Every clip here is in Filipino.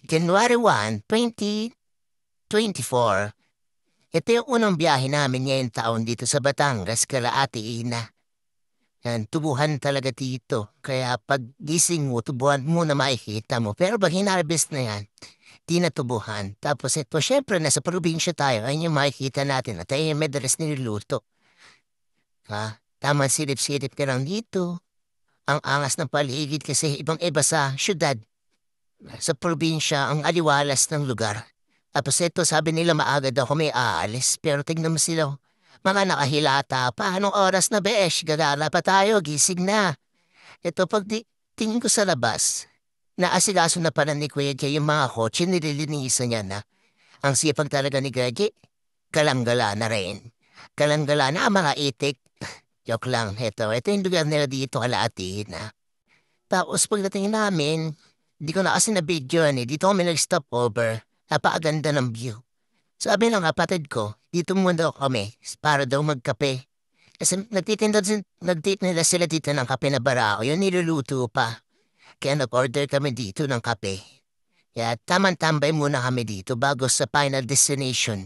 January 1, 2024. Ito yung unang biyahe namin ngayong taon dito sa Batangas, kala Ate Ina. Yan, tubuhan talaga dito. Kaya pag gising mo, tubuhan mo na makikita mo. Pero pag hinarvest na yan, di na tubuhan. Tapos ito, syempre, nasa probinsya tayo. Ayun yung makikita natin. At ayun yung madalas niluluto. Ha? Tama, silip-silip ka lang dito. Ang angas ng paligid kasi ibang-iba sa syudad. Sa probinsya, ang aliwalas ng lugar. Tapos ito, sabi nila maaga daw kami aalis. Pero tingnan mo sila. Mga nakahilata pa. Anong oras na besh? Gagala pa tayo. Gising na. Ito, tingin ko sa labas, naasikaso na pala ni Kuya Jay yung mga kotse, nililinisan niya na. Ang sipag talaga ni Kuya Jay, kalanggala na rin. Kalanggala na ang mga itik. Joke lang. Ito yung lugar nila dito kalahatiin na. Tapos pagdating namin, hindi ko na kasi na-video yan eh. Dito kami nag-stop over. Napakaganda ng view. Sabi ng kapatid ko, dito muna daw kami para daw magkape. Kasi nagtitinda sila dito ng kape na barako. Yun niluluto pa. Kaya nag-order kami dito ng kape. Kaya tamang-tambay muna kami dito bago sa final destination.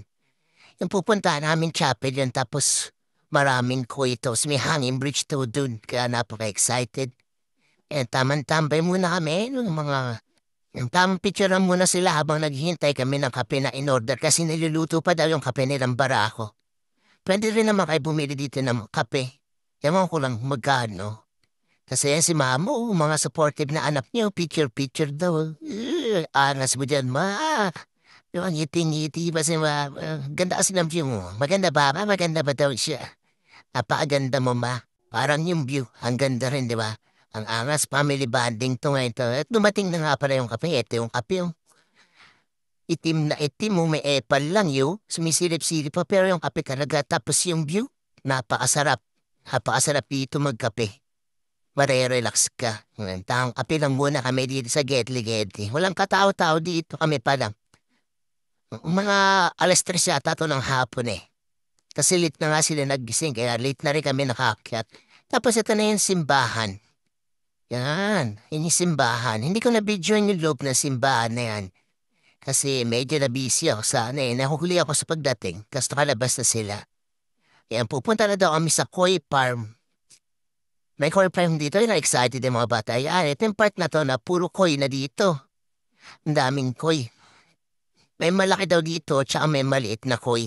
Yung pupuntahan namin chapel yun tapos maraming kuitos. May hanging bridge to dun. Kaya napaka-excited. Eh, tamang-tambay muna kami. Yung tamang picturean muna sila habang naghihintay kami ng kape na in-order kasi niluluto pa daw yung kape nilang barako. Pwede rin naman kayo bumili dito ng kape. Ewan ko lang magkano. Kasi yan si Mamo, mga supportive na anak niyo, picture-picture daw. Angas mo dyan, ma. Yung ngiti-ngiti ba si ma. Ganda kasi ng view mo. Maganda ba, ma? Maganda ba daw siya? Napakaganda mo, ma. Parang yung view, ang ganda rin, di ba? Ang angas, family bonding to ngayon to. At dumating na nga pala yung kape. Ito yung kape, yung itim na itim mo, may epal lang yun. Sumisilip-silip pa, pero yung kape talaga. Tapos yung view, napakasarap. Napakasarap dito magkape. Marerelax ka. Tang kape lang muna kami dito sa Getli-Getli. Walang katao-tao dito kami pa lang. Mga alas 3 yata to ng hapon eh. Kasi late na nga sila nagising, kaya late na rin kami nakaakyat. Tapos ito na yung simbahan. Yan, yun yung simbahan. Hindi ko na-video yung loob ng simbahan na yan. Kasi medyo na-busy ako sa ano eh. Nahuhuli ako sa pagdating. Kasto kalabas na sila. Yan, pupunta na daw kami sa Koi Farm. May Koi Farm dito. Yung excited yung mga bata. Yan, ito yung part na to na puro koi na dito. Ang daming koi. May malaki daw dito, tsaka may maliit na koi.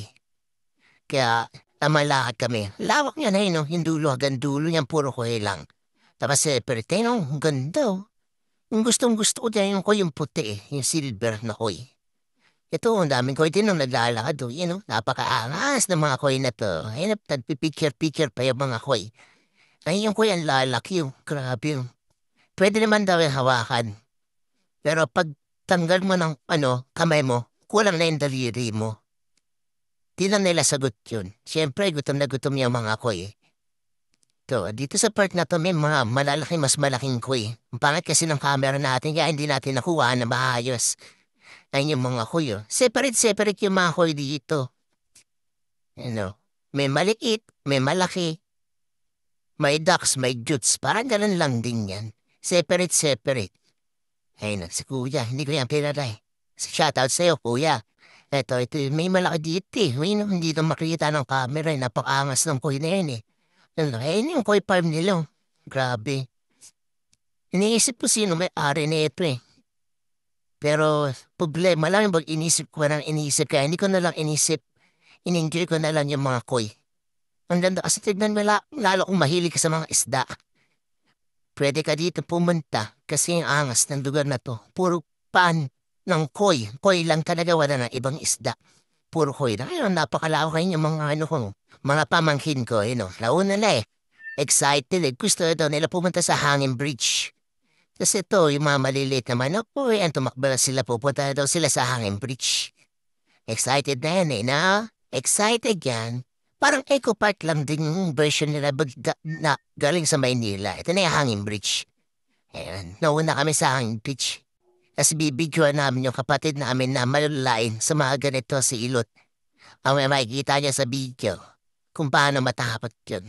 Kaya, tamalakad kami. Lawak niya na yun, no? Yung dulo hanggang dulo niyan, puro koi lang. Tapos separate, no? Ang ganda, oh. Yung gustong-gusto ko dyan yung koi yung puti, eh. Yung silver na koi. Ito, ang daming koi din nung naglalakad, oh. Yan, oh. Napakaangas ng mga koi na to. Ayun, nagpipicture-picture pa yung mga koi. Ay, yung koi ang lalaki, oh. Grabe, oh. Pwede naman daw yung hawakan. Pero pag tanggal mo ng, kamay mo, kulang na yung daliri mo. Di na nila sagot yun. Siyempre, gutom na gutom yung mga koi, eh. To, dito sa part na to may mga malalaki mas malaking kuy. Ang pangit kasi ng camera natin kaya hindi natin nakuha na maayos. Ayun yung mga kuy. Oh. Separate yung mga kuy dito. Ano? May maliit, may malaki. May ducks, may jutes. Parang ganun lang din yan. Separate. Ayun, si kuya, hindi ko yan pinaray. Shoutout sa'yo, kuya. Ito, may malaki dito eh. Hindi ito makikita ng camera eh. Napakaangas ng kuy na yan eh. Ayun yung koi farm nila. Oh. Grabe. Iniisip ko sino may-ari na ito eh. Pero problema lang yung pag inisip ko ng inisip kaya hindi ko na lang inisip. In-enjoy ko na lang yung mga koi. Ang ganda kasi tignan mo lalo kung mahilig ka sa mga isda. Pwede ka dito pumunta kasi yung angas ng lugar na to. Puro pan ng koi. Koi lang talaga wala ng ibang isda. Puro koi na. Ayun, napakalawak kayo yung mga mga pamangkin ko. Launa na eh. Excited eh. Gusto daw nila pumunta sa Hanging Bridge. Kasi ito, yung mga maliliit na manok po, yan, tumakbo na sila, pupunta na daw sila sa Hanging Bridge. Excited na yan eh, na? Excited yan. Parang Eco Park lang din yung version nila na galing sa Maynila. Ito na yung Hanging Bridge. Ayan, nauna kami sa Hanging Bridge. Tapos bibidyoan namin yung kapatid namin na malulain sa mga ganito si Ilot. Ang may makikita niya sa video kung paano matapot yun.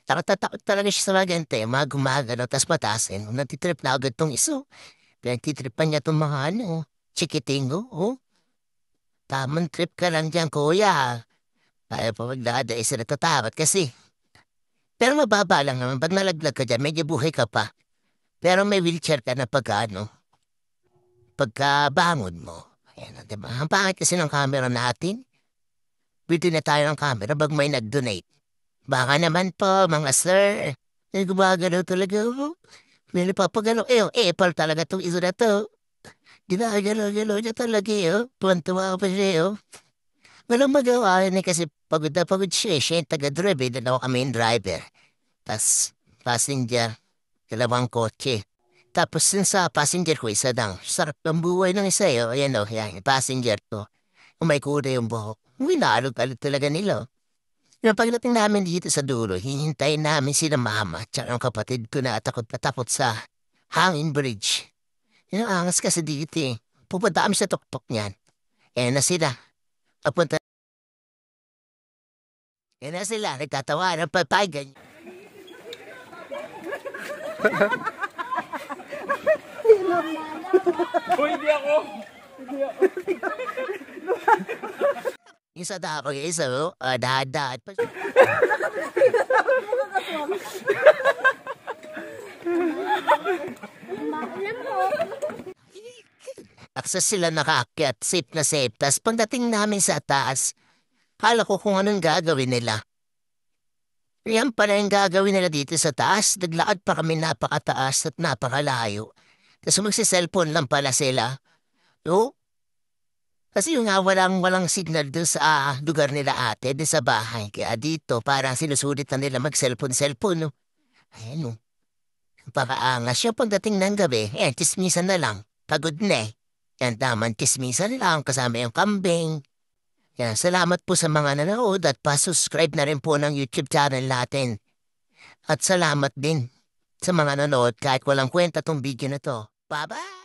Takot talaga siya sa mga ganito eh. Mga gumagano, tas mataasin. Natitrip na agad tong iso. Pinagtitripan niya tong mga Chikitingo, oh. Tamang trip ka lang dyan, kuya. Kaya pa magdada, isa natatakot kasi. Pero mababa lang naman. Pag nalaglag ka dyan, medyo buhay ka pa. Pero may wheelchair ka na pagkabangon mo. Ayan, diba? Ang pangit kasi ng camera natin. Pwede na tayo ng camera pag may nag-donate. Baka naman po, mga sir. Gumagalaw talaga ako. May napapagalaw. Apple talaga itong iso na to. Ginagalaw-galaw niya talaga Tuwan-tuwa pa siya Walang magawa yun kasi pagod na pagod siya. Siya yung taga-drive Dalawa kami yung driver. Tas passenger, dalawang kotse. Tapos yun sa passenger ko, isa lang. Sarap ng buhay ng isa Ayan yan, yung passenger ko. May kulay yung buhok. Winalog-alog talaga nila. Yung pagdating namin dito sa dulo, hihintayin namin sila mama tsaka yung kapatid ko na takot na takot sa hangin bridge. Yung angas kasi dito Pupunta kami sa tuktok niyan. Na sila. Papunta. Na sila. Nagtatawa ng papagan. Hindi ako. Yung sa tapang isa dahan-dahan pa. Access sila nakaakyat, safe na safe. Tapos pagdating namin sa taas, kala ko kung anong gagawin nila. Yan pala yung gagawin nila dito sa taas. Naglakad pa kami napakataas at napakalayo. Tapos magsi-cellphone lang pala sila. No? Kasi yung nga walang signal doon sa lugar nila ate, doon sa bahay. Kaya dito parang sinusulit na nila mag-cellphone. No? Ayan Pakaangas siya pagdating ng gabi. Tismisan na lang. Pagod na Yan naman, tismisan lang kasama yung kambing. Yan, salamat po sa mga nanood at pa-subscribe na rin po ng YouTube channel natin. At salamat din sa mga nanood kahit walang kwenta tong video na to. Bye-bye!